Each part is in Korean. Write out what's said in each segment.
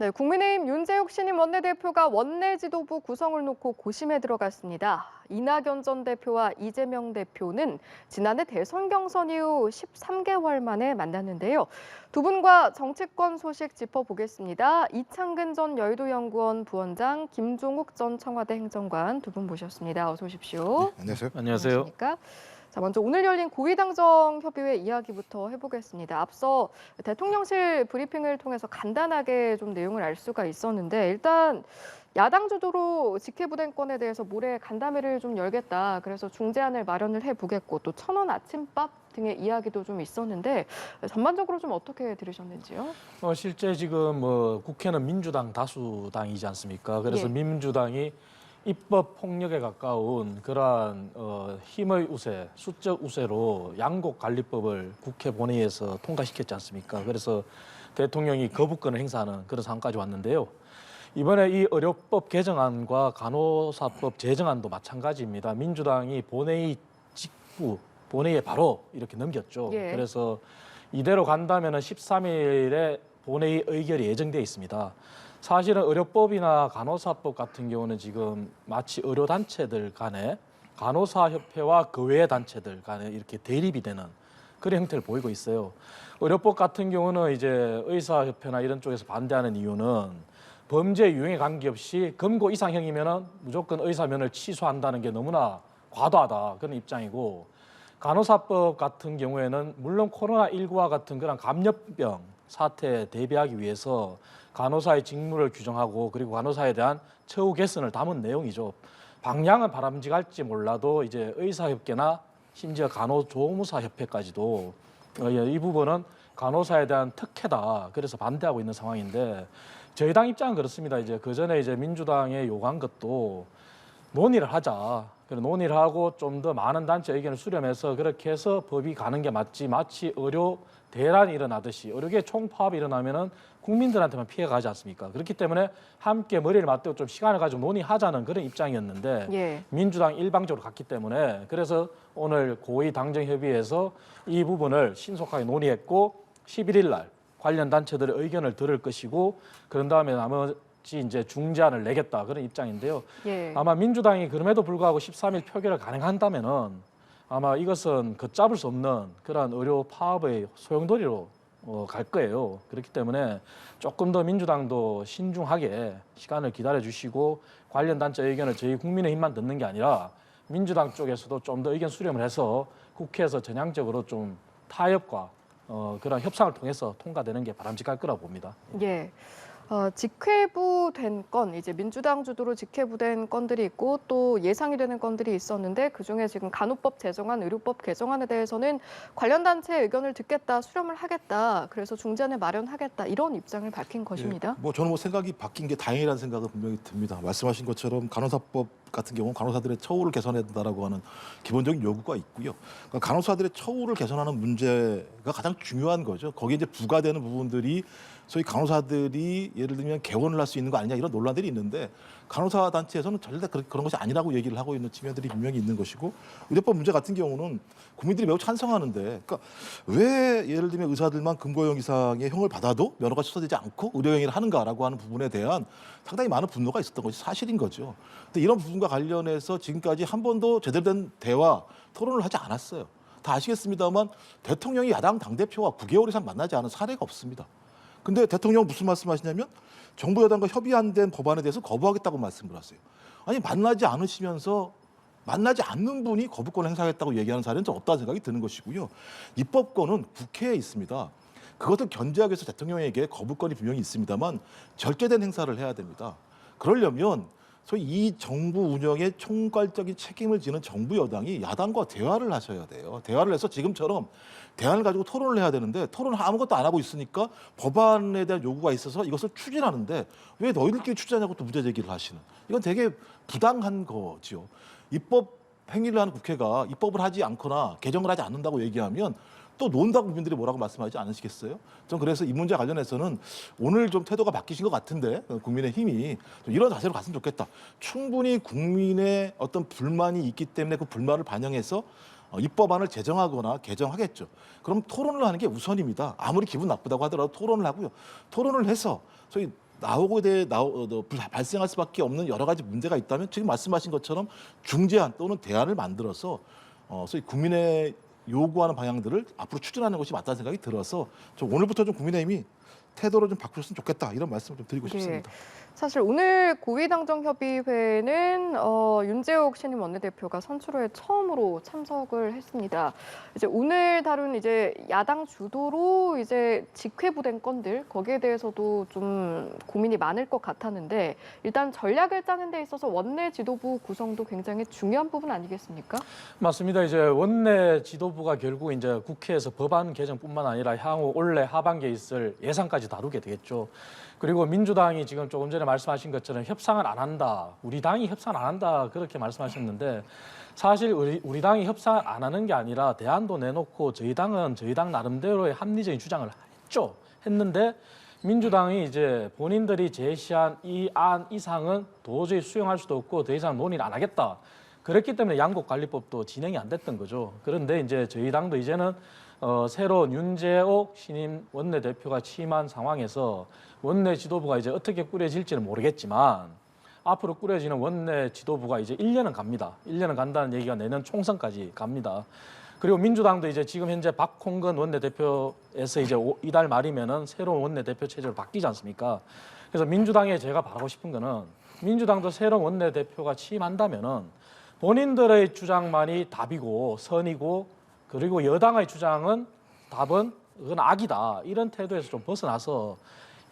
네, 국민의힘 윤재욱 신임 원내대표가 원내 지도부 구성을 놓고 고심에 들어갔습니다. 이낙연 전 대표와 이재명 대표는 지난해 대선 경선 이후 13개월 만에 만났는데요. 두 분과 정치권 소식 짚어보겠습니다. 이창근 전 여의도연구원 부원장, 김종욱 전 청와대 행정관 두 분 모셨습니다. 어서 오십시오. 네, 안녕하세요. 안녕하세요. 안녕하십니까? 자, 먼저 오늘 열린 고위당정 협의회 이야기부터 해보겠습니다. 앞서 대통령실 브리핑을 통해서 간단하게 좀 내용을 알 수가 있었는데 일단 야당 주도로 직회부대권에 대해서 모레 간담회를 좀 열겠다. 그래서 중재안을 마련을 해보겠고 또 1,000원 아침밥 등의 이야기도 좀 있었는데 전반적으로 좀 어떻게 들으셨는지요? 실제 지금 국회는 민주당 다수당이지 않습니까? 그래서 예. 민주당이 입법 폭력에 가까운 그러한 힘의 우세, 수적 우세로 양곡관리법을 국회 본회의에서 통과시켰지 않습니까? 그래서 대통령이 거부권을 행사하는 그런 상황까지 왔는데요. 이번에 이 의료법 개정안과 간호사법 제정안도 마찬가지입니다. 민주당이 본회의 직후 본회의에 바로 이렇게 넘겼죠. 예. 그래서 이대로 간다면 13일에 본회의 의결이 예정돼 있습니다. 사실은 의료법이나 간호사법 같은 경우는 지금 마치 의료단체들 간에 간호사협회와 그 외의 단체들 간에 이렇게 대립이 되는 그런 형태를 보이고 있어요. 의료법 같은 경우는 이제 의사협회나 이런 쪽에서 반대하는 이유는 범죄 유형에 관계없이 금고 이상형이면은 무조건 의사면을 취소한다는 게 너무나 과도하다 그런 입장이고, 간호사법 같은 경우에는 물론 코로나19와 같은 그런 감염병 사태에 대비하기 위해서 간호사의 직무를 규정하고 그리고 간호사에 대한 처우 개선을 담은 내용이죠. 방향은 바람직할지 몰라도 이제 의사협회나 심지어 간호조무사협회까지도 이 부분은 간호사에 대한 특혜다. 그래서 반대하고 있는 상황인데 저희 당 입장은 그렇습니다. 이제 그 전에 이제 민주당에 요구한 것도 논의를 하자. 그리고 논의를 하고 좀 더 많은 단체 의견을 수렴해서 그렇게 해서 법이 가는 게 맞지. 마치 의료 대란이 일어나듯이 의료계 총파업이 일어나면은 국민들한테만 피해가 가지 않습니까? 그렇기 때문에 함께 머리를 맞대고 좀 시간을 가지고 논의하자는 그런 입장이었는데 예. 민주당 일방적으로 갔기 때문에 그래서 오늘 고위 당정 협의에서 이 부분을 신속하게 논의했고 11일 날 관련 단체들의 의견을 들을 것이고 그런 다음에 나머지 이제 중재안을 내겠다 그런 입장인데요. 예. 아마 민주당이 그럼에도 불구하고 13일 표결을 가능한다면은 아마 이것은 걷잡을 수 없는 그러한 의료 파업의 소용돌이로 갈 거예요. 그렇기 때문에 조금 더 민주당도 신중하게 시간을 기다려 주시고 관련 단체 의견을 저희 국민의힘만 듣는 게 아니라 민주당 쪽에서도 좀 더 의견 수렴을 해서 국회에서 전향적으로 좀 타협과 그런 협상을 통해서 통과되는 게 바람직할 거라고 봅니다. 예. 직회부된 건, 이제 민주당 주도로 직회부된 건들이 있고 또 예상이 되는 건들이 있었는데 그중에 지금 간호법 제정안, 의료법 개정안에 대해서는 관련 단체의 의견을 듣겠다, 수렴을 하겠다, 그래서 중재안을 마련하겠다 이런 입장을 밝힌 것입니다. 뭐 저는 생각이 바뀐 게 다행이라는 생각은 분명히 듭니다. 말씀하신 것처럼 간호사법 같은 경우는 간호사들의 처우를 개선해야 된다라고 하는 기본적인 요구가 있고요. 그러니까 간호사들의 처우를 개선하는 문제가 가장 중요한 거죠. 거기에 이제 부과되는 부분들이 소위 간호사들이 예를 들면 개원을 할 수 있는 거 아니냐 이런 논란들이 있는데 간호사 단체에서는 절대 그런 것이 아니라고 얘기를 하고 있는 측면들이 분명히 있는 것이고, 의료법 문제 같은 경우는 국민들이 매우 찬성하는데, 그러니까 왜 예를 들면 의사들만 금고형 이상의 형을 받아도 면허가 취소되지 않고 의료행위를 하는가라고 하는 부분에 대한 상당히 많은 분노가 있었던 것이 사실인 거죠. 근데 이런 부분과 관련해서 지금까지 한 번도 제대로 된 대화, 토론을 하지 않았어요. 다 아시겠습니다만 대통령이 야당 당대표와 9개월 이상 만나지 않은 사례가 없습니다. 근데 대통령은 무슨 말씀하시냐면 정부 여당과 협의 안 된 법안에 대해서 거부하겠다고 말씀을 하세요. 아니 만나지 않으시면서 만나지 않는 분이 거부권을 행사하겠다고 얘기하는 사례는 좀 없다는 생각이 드는 것이고요. 입법권은 국회에 있습니다. 그것을 견제하기 위해서 대통령에게 거부권이 분명히 있습니다만 절제된 행사를 해야 됩니다. 그러려면 소위 이 정부 운영에 총괄적인 책임을 지는 정부 여당이 야당과 대화를 하셔야 돼요. 대화를 해서 지금처럼 대안을 가지고 토론을 해야 되는데 토론을 아무것도 안 하고 있으니까 법안에 대한 요구가 있어서 이것을 추진하는데 왜 너희들끼리 추진하냐고 또 문제 제기를 하시는, 이건 되게 부당한 거지요. 입법 행위를 하는 국회가 입법을 하지 않거나 개정을 하지 않는다고 얘기하면 또 논다고 국민들이 뭐라고 말씀하지 않으시겠어요? 전 그래서 이 문제 관련해서는 오늘 좀 태도가 바뀌신 것 같은데 국민의힘이 좀 이런 자세로 갔으면 좋겠다. 충분히 국민의 어떤 불만이 있기 때문에 그 불만을 반영해서 입법안을 제정하거나 개정하겠죠. 그럼 토론을 하는 게 우선입니다. 아무리 기분 나쁘다고 하더라도 토론을 하고요. 토론을 해서 저희 발생할 수밖에 없는 여러 가지 문제가 있다면 지금 말씀하신 것처럼 중재안 또는 대안을 만들어서 소위 국민의 요구하는 방향들을 앞으로 추진하는 것이 맞다는 생각이 들어서 좀 오늘부터 좀 국민의힘이 태도를 좀 바꾸셨으면 좋겠다 이런 말씀을 좀 드리고 싶습니다. 사실 오늘 고위당정협의회는 윤재욱 신임 원내대표가 선출 후에 처음으로 참석을 했습니다. 이제 오늘 다룬 이제 야당 주도로 이제 직회부된 건들 거기에 대해서도 좀 고민이 많을 것 같았는데 일단 전략을 짜는 데 있어서 원내 지도부 구성도 굉장히 중요한 부분 아니겠습니까? 맞습니다. 이제 원내 지도부가 결국 이제 국회에서 법안 개정뿐만 아니라 향후 올해 하반기에 있을 예산까지 다루게 되겠죠. 그리고 민주당이 지금 조금 전에 말씀하신 것처럼 협상을 안 한다. 우리 당이 협상을 안 한다. 그렇게 말씀하셨는데 사실 우리 당이 협상을 안 하는 게 아니라 대안도 내놓고 저희 당은 저희 당 나름대로의 합리적인 주장을 했죠. 했는데 민주당이 이제 본인들이 제시한 이 안 이상은 도저히 수용할 수도 없고 더 이상 논의를 안 하겠다. 그렇기 때문에 양곡관리법도 진행이 안 됐던 거죠. 그런데 이제 저희 당도 이제는 새로운 윤재옥 신임 원내대표가 취임한 상황에서 원내 지도부가 이제 어떻게 꾸려질지는 모르겠지만 앞으로 꾸려지는 원내 지도부가 이제 1년은 갑니다. 1년은 간다는 얘기가 내년 총선까지 갑니다. 그리고 민주당도 이제 지금 현재 박홍근 원내대표에서 이제 이달 말이면은 새로운 원내대표 체제로 바뀌지 않습니까? 그래서 민주당에 제가 바라고 싶은 거는 민주당도 새로운 원내대표가 취임한다면은 본인들의 주장만이 답이고 선이고 그리고 여당의 주장은 답은 그건 악이다. 이런 태도에서 좀 벗어나서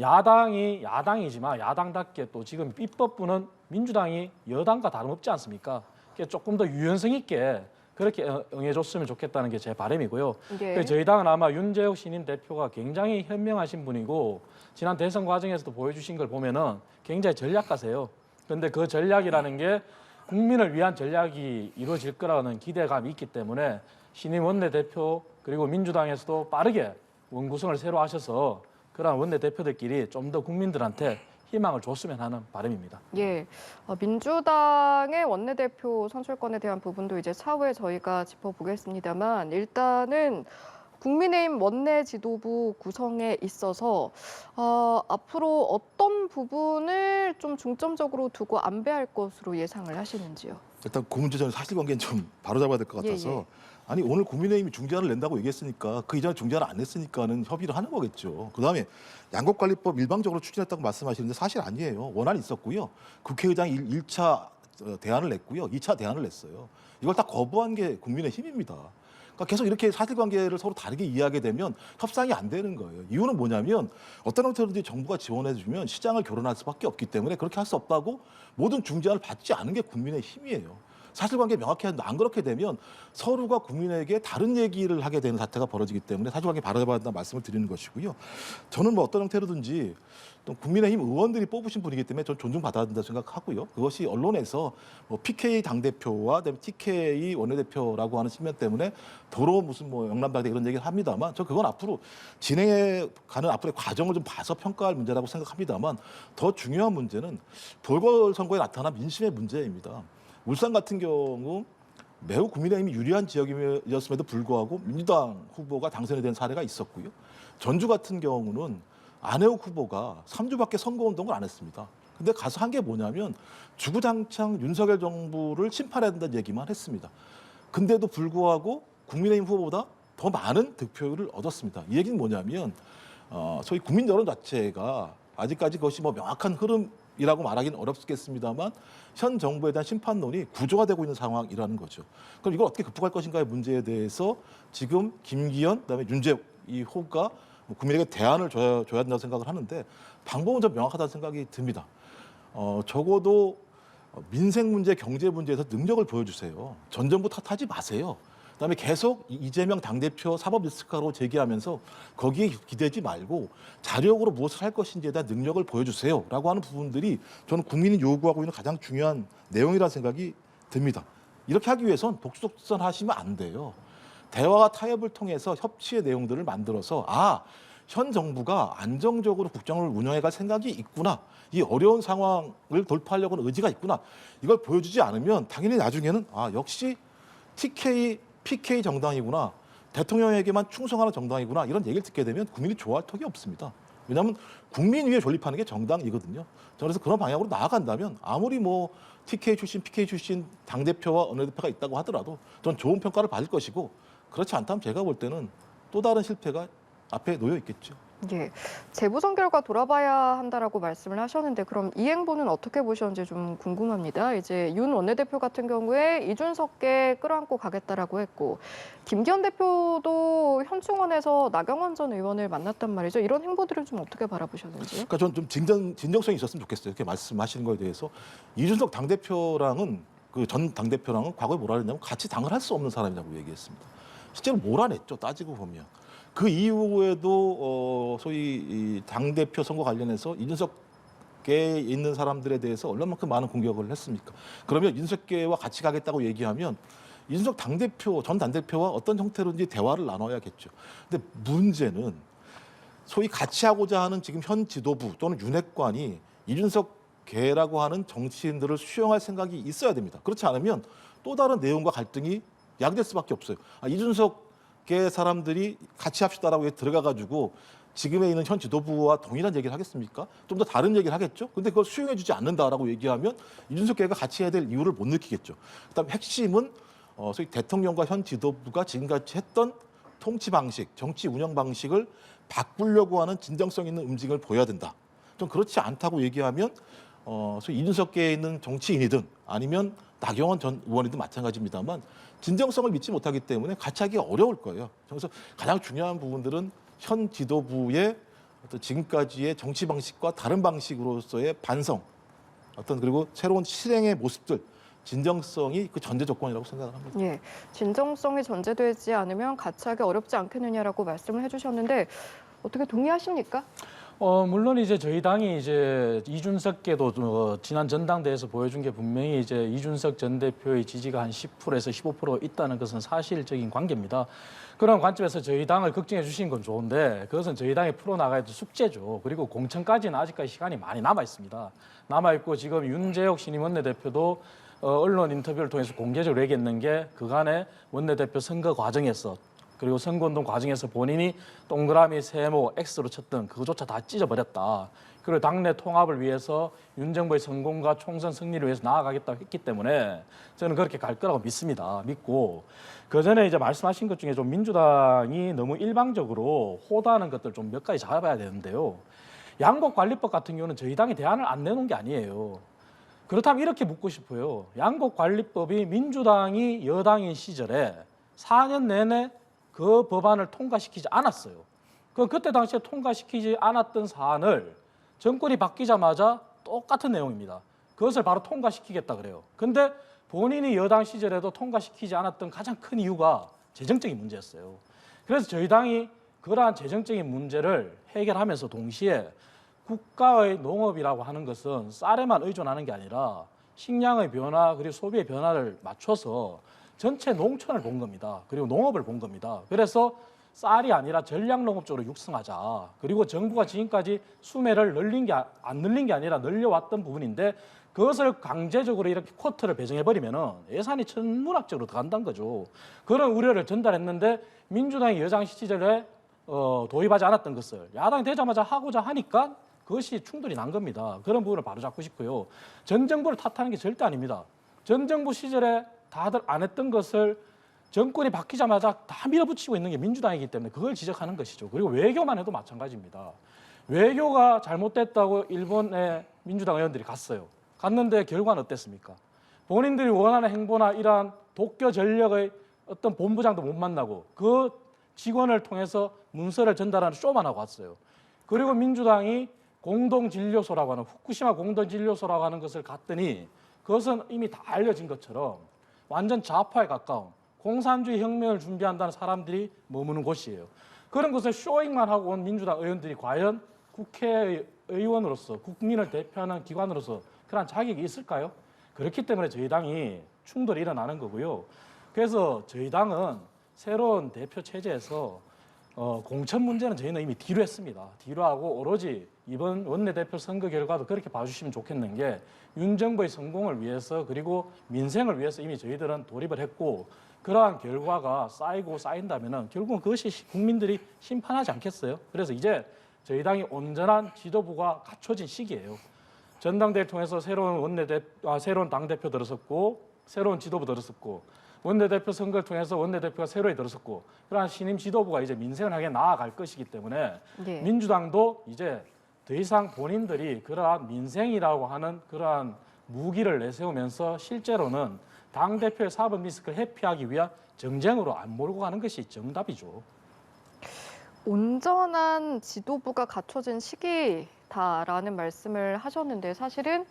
야당이지만 야당답게 또 지금 입법부는 민주당이 여당과 다름없지 않습니까? 조금 더 유연성 있게 그렇게 응해줬으면 좋겠다는 게 제 바람이고요. 네. 저희 당은 아마 윤재욱 신임 대표가 굉장히 현명하신 분이고 지난 대선 과정에서도 보여주신 걸 보면은 굉장히 전략가세요. 그런데 그 전략이라는 게 국민을 위한 전략이 이루어질 거라는 기대감이 있기 때문에 신임 원내대표 그리고 민주당에서도 빠르게 원구성을 새로 하셔서 그런 원내대표들끼리 좀 더 국민들한테 희망을 줬으면 하는 바람입니다. 예, 민주당의 원내대표 선출권에 대한 부분도 이제 차후에 저희가 짚어보겠습니다만 일단은 국민의힘 원내 지도부 구성에 있어서 앞으로 어떤 부분을 좀 중점적으로 두고 안배할 것으로 예상을 하시는지요? 일단 그 문제 저는 사실관계는 좀 바로잡아야 될 것 같아서 예. 아니 오늘 국민의힘이 중재안을 낸다고 얘기했으니까 그 이전에 중재안을 안 냈으니까는 협의를 하는 거겠죠. 그다음에 양곡관리법 일방적으로 추진했다고 말씀하시는데 사실 아니에요. 원안이 있었고요. 국회의장이 1차 대안을 냈고요. 2차 대안을 냈어요. 이걸 다 거부한 게 국민의힘입니다. 그러니까 계속 이렇게 사실관계를 서로 다르게 이해하게 되면 협상이 안 되는 거예요. 이유는 뭐냐면 어떤 형태로든지 정부가 지원해주면 시장을 교란할 수밖에 없기 때문에 그렇게 할 수 없다고 모든 중재안을 받지 않은 게 국민의힘이에요. 사실관계 명확히 안 그렇게 되면 서로가 국민에게 다른 얘기를 하게 되는 사태가 벌어지기 때문에 사실관계 바로잡아야 한다는 말씀을 드리는 것이고요. 저는 뭐 어떤 형태로든지 또 국민의힘 의원들이 뽑으신 분이기 때문에 저는 존중받아야 된다고 생각하고요. 그것이 언론에서 뭐 PK 당대표와 TK 원내대표라고 하는 측면 때문에 도로 무슨 뭐 영남당대 이런 얘기를 합니다만 저 그건 앞으로 진행해 가는 앞으로의 과정을 좀 봐서 평가할 문제라고 생각합니다만 더 중요한 문제는 보궐선거에 나타난 민심의 문제입니다. 울산 같은 경우 매우 국민의힘이 유리한 지역이었음에도 불구하고 민주당 후보가 당선이 된 사례가 있었고요. 전주 같은 경우는 안혜욱 후보가 3주밖에 선거운동을 안 했습니다. 근데 가서 한 게 뭐냐면 주구장창 윤석열 정부를 심판해야 된다는 얘기만 했습니다. 근데도 불구하고 국민의힘 후보보다 더 많은 득표율을 얻었습니다. 이 얘기는 뭐냐면 소위 국민 여론 자체가 아직까지 그것이 뭐 명확한 흐름이라고 말하기는 어렵겠습니다만 현 정부에 대한 심판론이 구조화되고 있는 상황이라는 거죠. 그럼 이걸 어떻게 극복할 것인가의 문제에 대해서 지금 김기현, 그다음에 윤재욱 이 호가 국민에게 대안을 줘야 된다고 생각을 하는데 방법은 좀 명확하다는 생각이 듭니다. 적어도 민생 문제, 경제 문제에서 능력을 보여주세요. 전 정부 탓하지 마세요. 그다음에 계속 이재명 당대표 사법 리스크로 제기하면서 거기에 기대지 말고 자력으로 무엇을 할 것인지에 대한 능력을 보여주세요라고 하는 부분들이 저는 국민이 요구하고 있는 가장 중요한 내용이라는 생각이 듭니다. 이렇게 하기 위해선 독수독선하시면 안 돼요. 대화와 타협을 통해서 협치의 내용들을 만들어서 현 정부가 안정적으로 국정을 운영해갈 생각이 있구나. 이 어려운 상황을 돌파하려고 하는 의지가 있구나. 이걸 보여주지 않으면 당연히 나중에는 역시 PK 정당이구나. 대통령에게만 충성하는 정당이구나. 이런 얘기를 듣게 되면 국민이 좋아할 턱이 없습니다. 왜냐하면 국민 위에 존립하는 게 정당이거든요. 그래서 그런 방향으로 나아간다면 아무리 뭐 TK 출신, PK 출신 당대표와 원내대표가 있다고 하더라도 전 좋은 평가를 받을 것이고 그렇지 않다면 제가 볼 때는 또 다른 실패가 앞에 놓여 있겠죠. 예, 재보선 결과 돌아봐야 한다라고 말씀을 하셨는데 그럼 이 행보는 어떻게 보셨는지 좀 궁금합니다. 이제 윤 원내대표 같은 경우에 이준석계 끌어안고 가겠다라고 했고 김기현 대표도 현충원에서 나경원 전 의원을 만났단 말이죠. 이런 행보들을 좀 어떻게 바라보셨는지요? 그러니까 저는 좀 진정성이 있었으면 좋겠어요. 이렇게 말씀하시는 거에 대해서 이준석 당대표랑은 그 전 당대표랑은 과거에 뭐라 그랬냐면 같이 당을 할 수 없는 사람이라고 얘기했습니다. 실제로 몰아냈죠. 따지고 보면. 그 이후에도 소위 이 당대표 선거 관련해서 이준석계에 있는 사람들에 대해서 얼마만큼 많은 공격을 했습니까? 그러면 이준석계와 같이 가겠다고 얘기하면 이준석 당대표, 전 당대표와 어떤 형태로든지 대화를 나눠야겠죠. 근데 문제는 소위 같이 하고자 하는 지금 현 지도부 또는 윤핵관이 이준석계라고 하는 정치인들을 수용할 생각이 있어야 됩니다. 그렇지 않으면 또 다른 내용과 갈등이 야기될 수밖에 없어요. 이준석계 사람들이 같이 합시다라고 들어가가지고 지금에 있는 현 지도부와 동일한 얘기를 하겠습니까? 좀 더 다른 얘기를 하겠죠? 근데 그걸 수용해주지 않는다라고 얘기하면 이준석계가 같이 해야 될 이유를 못 느끼겠죠. 그다음 핵심은 소위 대통령과 현 지도부가 지금까지 했던 통치 방식, 정치 운영 방식을 바꾸려고 하는 진정성 있는 움직임을 보여야 된다. 좀 그렇지 않다고 얘기하면 소위 이준석계에 있는 정치인이든 아니면 나경원 전 의원이든 마찬가지입니다만 진정성을 믿지 못하기 때문에 같이 하기가 어려울 거예요. 그래서 가장 중요한 부분들은 현 지도부의 어떤 지금까지의 정치 방식과 다른 방식으로서의 반성, 그리고 새로운 실행의 모습들, 진정성이 그 전제 조건이라고 생각을 합니다. 예, 진정성이 전제되지 않으면 같이 하기 어렵지 않겠느냐라고 말씀을 해주셨는데 어떻게 동의하십니까? 물론 이제 저희 당이 이제 이준석계도 지난 전당대회에서 보여준 게 분명히 이제 이준석 전 대표의 지지가 한 10%에서 15% 있다는 것은 사실적인 관계입니다. 그런 관점에서 저희 당을 걱정해 주신 건 좋은데 그것은 저희 당이 풀어나가야 될 숙제죠. 그리고 공천까지는 아직까지 시간이 많이 남아 있습니다. 남아 있고 지금 윤재옥 신임 원내대표도 언론 인터뷰를 통해서 공개적으로 얘기했는 게 그간의 원내대표 선거 과정에서 그리고 선거운동 과정에서 본인이 동그라미, 세모, X로 쳤던 그거조차 다 찢어버렸다. 그리고 당내 통합을 위해서 윤 정부의 성공과 총선 승리를 위해서 나아가겠다고 했기 때문에 저는 그렇게 갈 거라고 믿습니다. 믿고 그 전에 이제 말씀하신 것 중에 좀 민주당이 너무 일방적으로 호도하는 것들 좀 몇 가지 잡아야 되는데요. 양곡관리법 같은 경우는 저희 당이 대안을 안 내놓은 게 아니에요. 그렇다면 이렇게 묻고 싶어요. 양곡관리법이 민주당이 여당인 시절에 4년 내내 그 법안을 통과시키지 않았어요. 그때 당시에 통과시키지 않았던 사안을 정권이 바뀌자마자 똑같은 내용입니다. 그것을 바로 통과시키겠다 그래요. 근데 본인이 여당 시절에도 통과시키지 않았던 가장 큰 이유가 재정적인 문제였어요. 그래서 저희 당이 그러한 재정적인 문제를 해결하면서 동시에 국가의 농업이라고 하는 것은 쌀에만 의존하는 게 아니라 식량의 변화 그리고 소비의 변화를 맞춰서 전체 농촌을 본 겁니다. 그리고 농업을 본 겁니다. 그래서 쌀이 아니라 전략농업 쪽으로 육성하자. 그리고 정부가 지금까지 수매를 안 늘린 게 아니라 늘려왔던 부분인데 그것을 강제적으로 이렇게 쿼터를 배정해버리면 예산이 천문학적으로 들어간다는 거죠. 그런 우려를 전달했는데 민주당이 여당 시절에 도입하지 않았던 것을 야당이 되자마자 하고자 하니까 그것이 충돌이 난 겁니다. 그런 부분을 바로잡고 싶고요. 전 정부를 탓하는 게 절대 아닙니다. 전 정부 시절에 다들 안 했던 것을 정권이 바뀌자마자 다 밀어붙이고 있는 게 민주당이기 때문에 그걸 지적하는 것이죠. 그리고 외교만 해도 마찬가지입니다. 외교가 잘못됐다고 일본의 민주당 의원들이 갔어요. 갔는데 결과는 어땠습니까? 본인들이 원하는 행보나 이러한 독교 전력의 어떤 본부장도 못 만나고 그 직원을 통해서 문서를 전달하는 쇼만 하고 왔어요. 그리고 민주당이 공동진료소라고 하는 후쿠시마 공동진료소라고 하는 것을 갔더니 그것은 이미 다 알려진 것처럼 완전 좌파에 가까운 공산주의 혁명을 준비한다는 사람들이 머무는 곳이에요. 그런 것을 쇼잉만 하고 온 민주당 의원들이 과연 국회의원으로서 국민을 대표하는 기관으로서 그런 자격이 있을까요? 그렇기 때문에 저희 당이 충돌이 일어나는 거고요. 그래서 저희 당은 새로운 대표 체제에서 공천 문제는 저희는 이미 뒤로 했습니다. 뒤로 하고 오로지 이번 원내대표 선거 결과도 그렇게 봐주시면 좋겠는 게 윤 정부의 성공을 위해서 그리고 민생을 위해서 이미 저희들은 돌입을 했고 그러한 결과가 쌓이고 쌓인다면 결국은 그것이 국민들이 심판하지 않겠어요? 그래서 이제 저희 당이 온전한 지도부가 갖춰진 시기예요. 전당대회를 통해서 새로운 당대표 들어섰고 새로운 지도부 들어섰고 원내대표 선거를 통해서 원내대표가 새로이 들어섰고 그러한 신임 지도부가 이제 민생을 향해 나아갈 것이기 때문에 예. 민주당도 이제 더 이상 본인들이 그러한 민생이라고 하는 그러한 무기를 내세우면서 실제로는 당대표의 사법 리스크를 회피하기 위한 정쟁으로 안 몰고 가는 것이 정답이죠. 온전한 지도부가 갖춰진 시기다라는 말씀을 하셨는데 사실은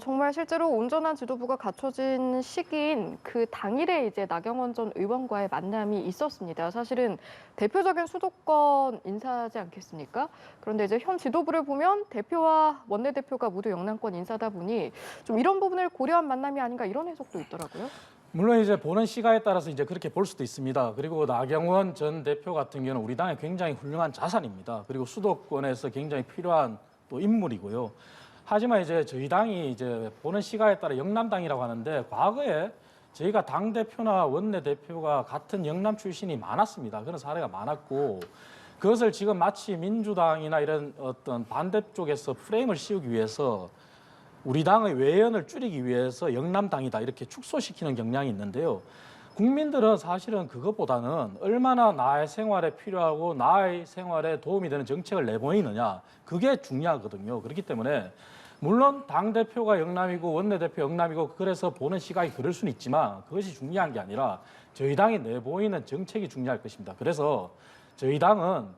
정말 실제로 온전한 지도부가 갖춰진 시기인 그 당일에 이제 나경원 전 의원과의 만남이 있었습니다. 사실은 대표적인 수도권 인사지 않겠습니까? 그런데 이제 현 지도부를 보면 대표와 원내대표가 모두 영남권 인사다 보니 좀 이런 부분을 고려한 만남이 아닌가 이런 해석도 있더라고요. 물론 이제 보는 시각에 따라서 이제 그렇게 볼 수도 있습니다. 그리고 나경원 전 대표 같은 경우는 우리 당의 굉장히 훌륭한 자산입니다. 그리고 수도권에서 굉장히 필요한 또 인물이고요. 하지만 이제 저희 당이 이제 보는 시각에 따라 영남당이라고 하는데 과거에 저희가 당 대표나 원내 대표가 같은 영남 출신이 많았습니다. 그런 사례가 많았고 그것을 지금 마치 민주당이나 이런 어떤 반대쪽에서 프레임을 씌우기 위해서 우리 당의 외연을 줄이기 위해서 영남당이다 이렇게 축소시키는 경향이 있는데요. 국민들은 사실은 그것보다는 얼마나 나의 생활에 필요하고 나의 생활에 도움이 되는 정책을 내보이느냐 그게 중요하거든요. 그렇기 때문에 물론 당대표가 영남이고 원내대표 영남이고 그래서 보는 시각이 그럴 수는 있지만 그것이 중요한 게 아니라 저희 당이 내보이는 정책이 중요할 것입니다. 그래서 저희 당은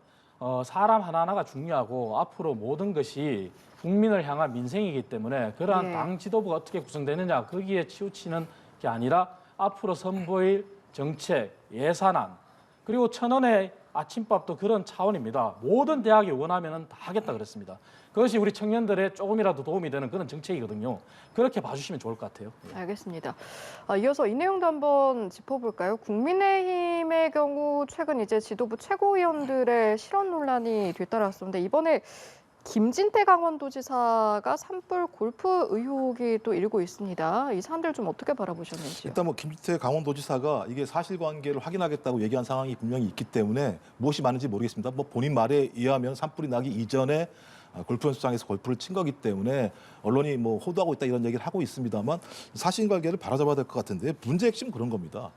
사람 하나하나가 중요하고 앞으로 모든 것이 국민을 향한 민생이기 때문에 그러한 네. 당 지도부가 어떻게 구성되느냐 거기에 치우치는 게 아니라 앞으로 선보일 정책, 예산안 그리고 1,000원의 아침밥도 그런 차원입니다. 모든 대학이 원하면 다 하겠다 그랬습니다. 그것이 우리 청년들의 조금이라도 도움이 되는 그런 정책이거든요. 그렇게 봐주시면 좋을 것 같아요. 알겠습니다. 이어서 이 내용도 한번 짚어볼까요? 국민의힘의 경우 최근 이제 지도부 최고위원들의 실언 논란이 뒤따랐었는데 이번에 김진태 강원도지사가 산불 골프 의혹이 또 일고 있습니다. 이 사안들 좀 어떻게 바라보셨는지요? 일단 뭐 김진태 강원도지사가 이게 사실관계를 확인하겠다고 얘기한 상황이 분명히 있기 때문에 무엇이 많은지 모르겠습니다. 뭐 본인 말에 의하면 산불이 나기 이전에 골프 연습장에서 골프를 친 거기 때문에 언론이 뭐 호도하고 있다 이런 얘기를 하고 있습니다만 사실관계를 바로잡아야 될 것 같은데 문제 핵심은 그런 겁니다.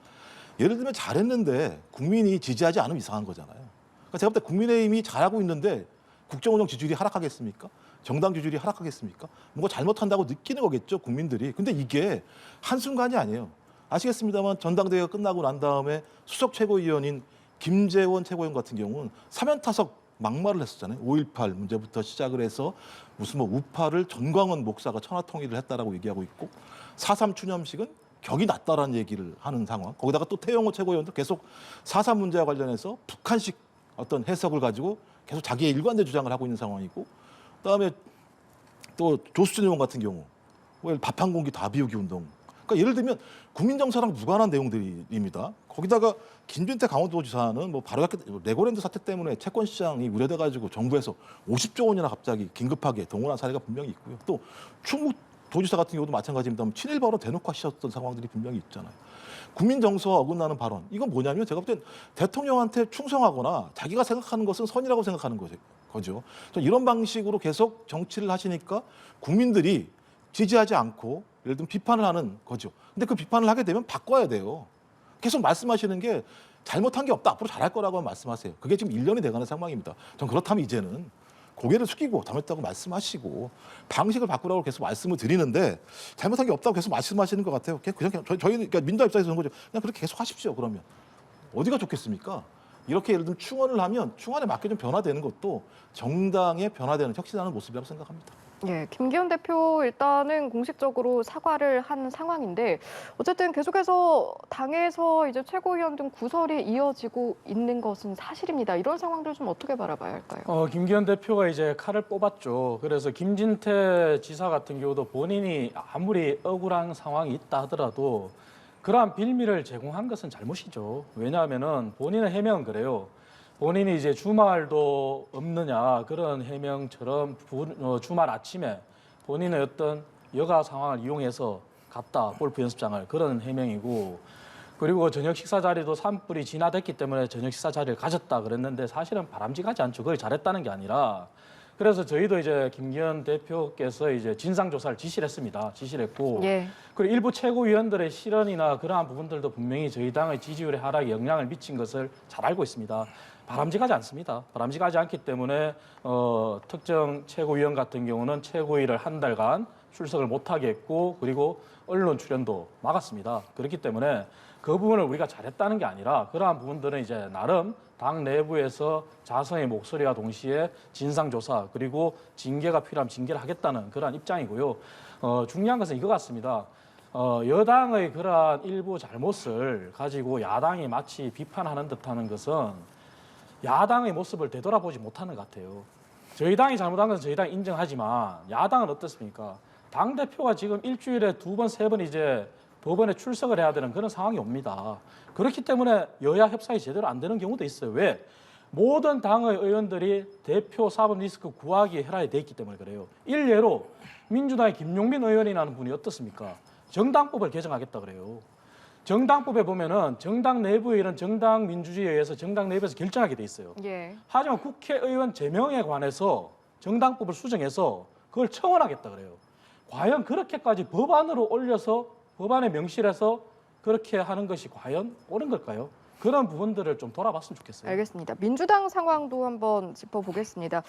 예를 들면 잘했는데 국민이 지지하지 않으면 이상한 거잖아요. 그러니까 제가 볼 때 국민의힘이 잘하고 있는데 국정운영 지지율이 하락하겠습니까? 정당 지지율이 하락하겠습니까? 뭔가 잘못한다고 느끼는 거겠죠, 국민들이. 근데 이게 한순간이 아니에요. 아시겠습니다만 전당대회가 끝나고 난 다음에 수석 최고위원인 김재원 최고위원 같은 경우는 사면타석 막말을 했었잖아요. 5.18 문제부터 시작을 해서 무슨 뭐 우파를 전광훈 목사가 천하통일을 했다라고 얘기하고 있고 4.3 추념식은 격이 낮다라는 얘기를 하는 상황. 거기다가 또 태영호 최고위원도 계속 4.3 문제와 관련해서 북한식 어떤 해석을 가지고 계속 자기의 일관된 주장을 하고 있는 상황이고 그다음에 또 조수진 의원 같은 경우 밥 한 공기 다 비우기 운동. 그러니까 예를 들면 국민 정서랑 무관한 내용들입니다. 거기다가 김진태 강원도지사는 뭐 바로 레고랜드 사태 때문에 채권 시장이 우려돼 가지고 정부에서 50조 원이나 갑자기 긴급하게 동원한 사례가 분명히 있고요. 또 충북 도지사 같은 경우도 마찬가지입니다. 친일 발언 대놓고 하셨던 상황들이 분명히 있잖아요. 국민 정서와 어긋나는 발언. 이건 뭐냐면 제가 볼 땐 대통령한테 충성하거나 자기가 생각하는 것은 선이라고 생각하는 거죠. 이런 방식으로 계속 정치를 하시니까 국민들이 지지하지 않고 예를 들면 비판을 하는 거죠. 근데 그 비판을 하게 되면 바꿔야 돼요. 계속 말씀하시는 게 잘못한 게 없다. 앞으로 잘할 거라고 말씀하세요. 그게 지금 1년이 돼가는 상황입니다. 전 그렇다면 이제는 고개를 숙이고 잘못했다고 말씀하시고 방식을 바꾸라고 계속 말씀을 드리는데 잘못한 게 없다고 계속 말씀하시는 것 같아요. 그냥 저희 그러니까 민주당 입장에서 그런 거죠. 그냥 그렇게 계속 하십시오. 그러면 어디가 좋겠습니까? 이렇게 예를 들면 충원을 하면 충원에 맞게 좀 변화되는 것도 정당의 변화되는 혁신하는 모습이라고 생각합니다. 예, 김기현 대표 일단은 공식적으로 사과를 한 상황인데 어쨌든 계속해서 당에서 이제 최고위원 등 구설이 이어지고 있는 것은 사실입니다. 이런 상황들 좀 어떻게 바라봐야 할까요? 김기현 대표가 이제 칼을 뽑았죠. 그래서 김진태 지사 같은 경우도 본인이 아무리 억울한 상황이 있다 하더라도 그러한 빌미를 제공한 것은 잘못이죠. 왜냐하면은 본인의 해명은 그래요. 본인이 이제 주말도 없느냐 그런 해명처럼 주말 아침에 본인의 어떤 여가 상황을 이용해서 갔다 골프 연습장을 그런 해명이고 그리고 저녁 식사 자리도 산불이 진화됐기 때문에 저녁 식사 자리를 가졌다 그랬는데 사실은 바람직하지 않죠. 그걸 잘했다는 게 아니라 그래서 저희도 이제 김기현 대표께서 이제 진상조사를 지시를 했습니다. 지시를 했고 예. 그리고 일부 최고위원들의 실언이나 그러한 부분들도 분명히 저희 당의 지지율의 하락에 영향을 미친 것을 잘 알고 있습니다. 바람직하지 않습니다. 바람직하지 않기 때문에 특정 최고위원 같은 경우는 최고위를 한 달간 출석을 못하게 했고 그리고 언론 출연도 막았습니다. 그렇기 때문에 그 부분을 우리가 잘했다는 게 아니라 그러한 부분들은 이제 나름 당 내부에서 자성의 목소리와 동시에 진상조사 그리고 징계가 필요하면 징계를 하겠다는 그러한 입장이고요. 중요한 것은 이거 같습니다. 여당의 그러한 일부 잘못을 가지고 야당이 마치 비판하는 듯하는 것은 야당의 모습을 되돌아보지 못하는 것 같아요. 저희 당이 잘못한 것은 저희 당이 인정하지만 야당은 어떻습니까? 당대표가 지금 일주일에 2번, 3번 이제 법원에 출석을 해야 되는 그런 상황이 옵니다. 그렇기 때문에 여야 협상이 제대로 안 되는 경우도 있어요. 왜? 모든 당의 의원들이 대표 사법 리스크 구하기에 혈안이 돼 있기 때문에 그래요. 일례로 민주당의 김용민 의원이라는 분이 어떻습니까? 정당법을 개정하겠다 그래요. 정당법에 보면은 정당 내부의 일은 정당 민주주의에 의해서 정당 내부에서 결정하게 돼 있어요. 예. 하지만 국회의원 제명에 관해서 정당법을 수정해서 그걸 청원하겠다 그래요. 과연 그렇게까지 법안으로 올려서 법안에 명시해서 그렇게 하는 것이 과연 옳은 걸까요? 그런 부분들을 좀 돌아봤으면 좋겠어요. 알겠습니다. 민주당 상황도 한번 짚어보겠습니다.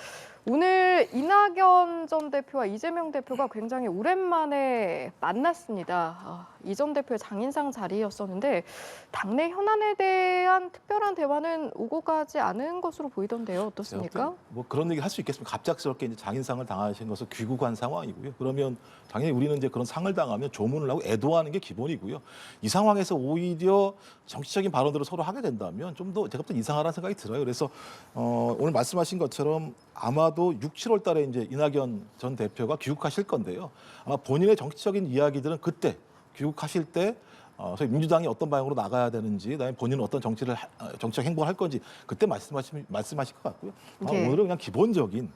오늘 이낙연 전 대표와 이재명 대표가 굉장히 오랜만에 만났습니다. 이 전 대표의 장인상 자리였었는데 당내 현안에 대한 특별한 대화는 오고 가지 않은 것으로 보이던데요. 어떻습니까? 뭐 그런 얘기 할 수 있겠습니까? 갑작스럽게 이제 장인상을 당하신 것은 귀국한 상황이고요. 그러면 당연히 우리는 이제 그런 상을 당하면 조문을 하고 애도하는 게 기본이고요. 이 상황에서 오히려 정치적인 발언들을 서로 하게 된다면 좀 더 제가 볼 때 이상하다는 생각이 들어요. 그래서 오늘 말씀하신 것처럼 아마도 6, 7월 달에 이제 이낙연 전 대표가 귀국하실 건데요. 아마 본인의 정치적인 이야기들은 그때 귀국하실 때 소위 민주당이 어떤 방향으로 나가야 되는지, 그다음에 본인은 어떤 정치적 행보를 할 건지 그때 말씀하실 것 같고요. 예. 오늘은 그냥 기본적인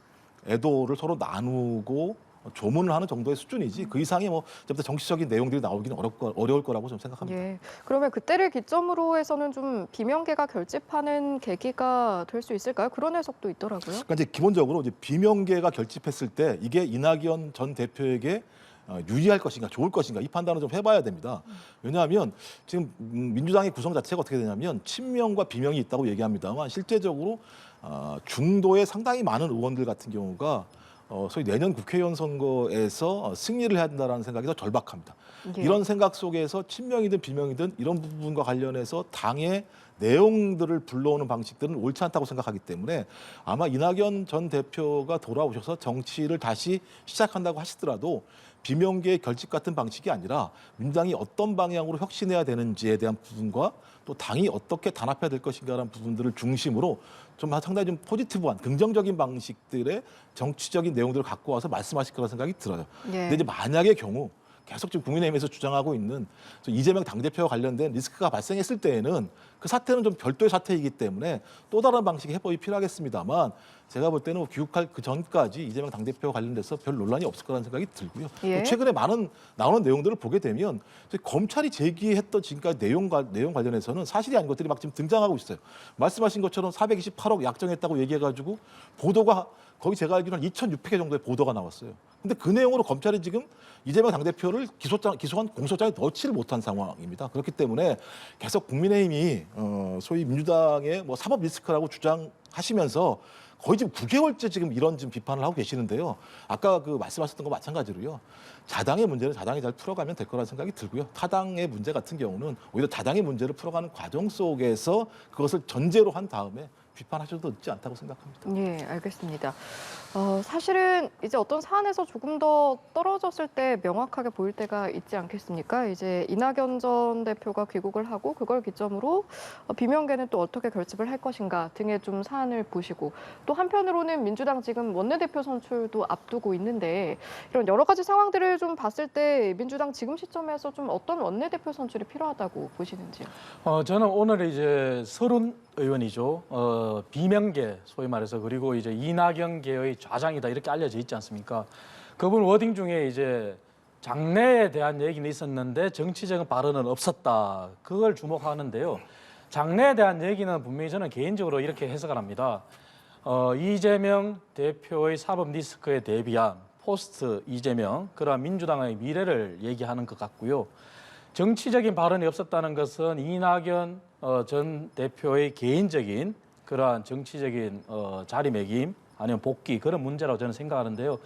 애도를 서로 나누고 조문을 하는 정도의 수준이지 그 이상의 뭐 정치적인 내용들이 나오기는 어려울 거라고 좀 생각합니다. 예. 그러면 그때를 기점으로 해서는 좀 비명계가 결집하는 계기가 될 수 있을까요? 그런 해석도 있더라고요. 그러니까 이제 기본적으로 이제 비명계가 결집했을 때 이게 이낙연 전 대표에게 유리할 것인가 좋을 것인가 이 판단을 좀 해봐야 됩니다. 왜냐하면 지금 민주당의 구성 자체가 어떻게 되냐면 친명과 비명이 있다고 얘기합니다만 실제적으로 중도에 상당히 많은 의원들 같은 경우가 소위 내년 국회의원 선거에서 승리를 해야 된다는 생각이 더 절박합니다. 예. 이런 생각 속에서 친명이든 비명이든 이런 부분과 관련해서 당의 내용들을 불러오는 방식들은 옳지 않다고 생각하기 때문에 아마 이낙연 전 대표가 돌아오셔서 정치를 다시 시작한다고 하시더라도 비명계의 결집 같은 방식이 아니라 민주당이 어떤 방향으로 혁신해야 되는지에 대한 부분과 또 당이 어떻게 단합해야 될 것인가라는 부분들을 중심으로 좀 상당히 좀 포지티브한 긍정적인 방식들의 정치적인 내용들을 갖고 와서 말씀하실 거라는 생각이 들어요. 예. 근데 이제 만약의 경우 계속 지금 국민의힘에서 주장하고 있는 이재명 당대표와 관련된 리스크가 발생했을 때에는 그 사태는 좀 별도의 사태이기 때문에 또 다른 방식의 해법이 필요하겠습니다만 제가 볼 때는 귀국할 그 전까지 이재명 당대표와 관련돼서 별 논란이 없을 거라는 생각이 들고요. 예. 또 최근에 많은 나오는 내용들을 보게 되면 검찰이 제기했던 지금까지 내용 관련해서는 사실이 아닌 것들이 막 지금 등장하고 있어요. 말씀하신 것처럼 428억 약정했다고 얘기해가지고 보도가 거기 제가 알기로는 2,600개 정도의 보도가 나왔어요. 근데 그 내용으로 검찰이 지금 이재명 당대표를 기소한 공소장에 넣지를 못한 상황입니다. 그렇기 때문에 계속 국민의힘이 소위 민주당의 뭐 사법 리스크라고 주장하시면서 거의 지금 9개월째 지금 이런 지금 비판을 하고 계시는데요. 아까 그 말씀하셨던 거 마찬가지로요. 자당의 문제는 자당이 잘 풀어가면 될 거라는 생각이 들고요. 타당의 문제 같은 경우는 오히려 자당의 문제를 풀어가는 과정 속에서 그것을 전제로 한 다음에 비판하셔도 늦지 않다고 생각합니다. 예, 알겠습니다. 사실은 이제 어떤 사안에서 조금 더 떨어졌을 때 명확하게 보일 때가 있지 않겠습니까? 이제 이낙연 전 대표가 귀국을 하고 그걸 기점으로 비명계는 또 어떻게 결집을 할 것인가 등의 좀 사안을 보시고 또 한편으로는 민주당 지금 원내대표 선출도 앞두고 있는데 이런 여러 가지 상황들을 좀 봤을 때 민주당 지금 시점에서 좀 어떤 원내대표 선출이 필요하다고 보시는지요? 저는 오늘 이제 서른 의원이죠. 비명계 소위 말해서 그리고 이제 이낙연계의 좌장이다 이렇게 알려져 있지 않습니까? 그분 워딩 중에 이제 장래에 대한 얘기는 있었는데 정치적인 발언은 없었다. 그걸 주목하는데요. 장래에 대한 얘기는 분명히 저는 개인적으로 이렇게 해석을 합니다. 이재명 대표의 사법 리스크에 대비한 포스트 이재명 그러한 민주당의 미래를 얘기하는 것 같고요. 정치적인 발언이 없었다는 것은 이낙연 전 대표의 개인적인 그러한 정치적인 자리매김 아니면 복귀 그런 문제라고 저는 생각하는데요.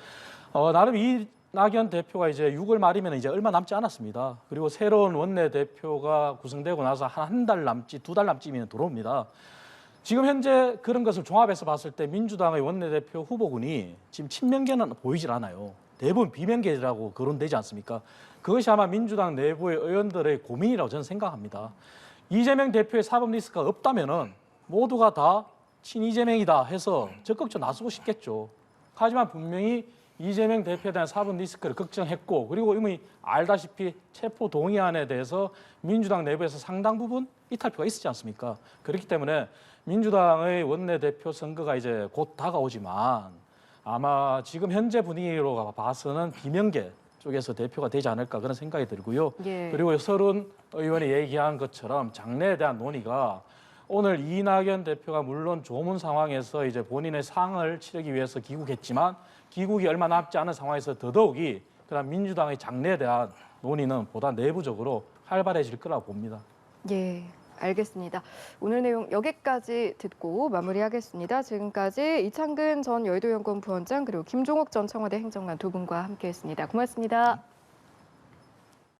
나름 이낙연 대표가 이제 6월 말이면 이제 얼마 남지 않았습니다. 그리고 새로운 원내대표가 구성되고 나서 한 달 남지, 2달 남지면 들어옵니다. 지금 현재 그런 것을 종합해서 봤을 때 민주당의 원내대표 후보군이 지금 친명계는 보이질 않아요. 대부분 비명계라고 거론되지 않습니까? 그것이 아마 민주당 내부의 의원들의 고민이라고 저는 생각합니다. 이재명 대표의 사법 리스크가 없다면은 모두가 다 친이재명이다 해서 적극적으로 나서고 싶겠죠. 하지만 분명히 이재명 대표에 대한 사법 리스크를 걱정했고 그리고 이미 알다시피 체포 동의안에 대해서 민주당 내부에서 상당 부분 이탈표가 있었지 않습니까? 그렇기 때문에 민주당의 원내대표 선거가 이제 곧 다가오지만 아마 지금 현재 분위기로 봐서는 비명계 쪽에서 대표가 되지 않을까 그런 생각이 들고요. 예. 그리고 서른 의원이 얘기한 것처럼 장래에 대한 논의가 오늘 이낙연 대표가 물론 조문 상황에서 이제 본인의 상을 치르기 위해서 귀국했지만 귀국이 얼마 남지 않은 상황에서 더더욱이 그다음 민주당의 장래에 대한 논의는 보다 내부적으로 활발해질 거라고 봅니다. 예, 알겠습니다. 오늘 내용 여기까지 듣고 마무리하겠습니다. 지금까지 이창근 전 여의도연구원 부원장 그리고 김종욱 전 청와대 행정관 두 분과 함께했습니다. 고맙습니다.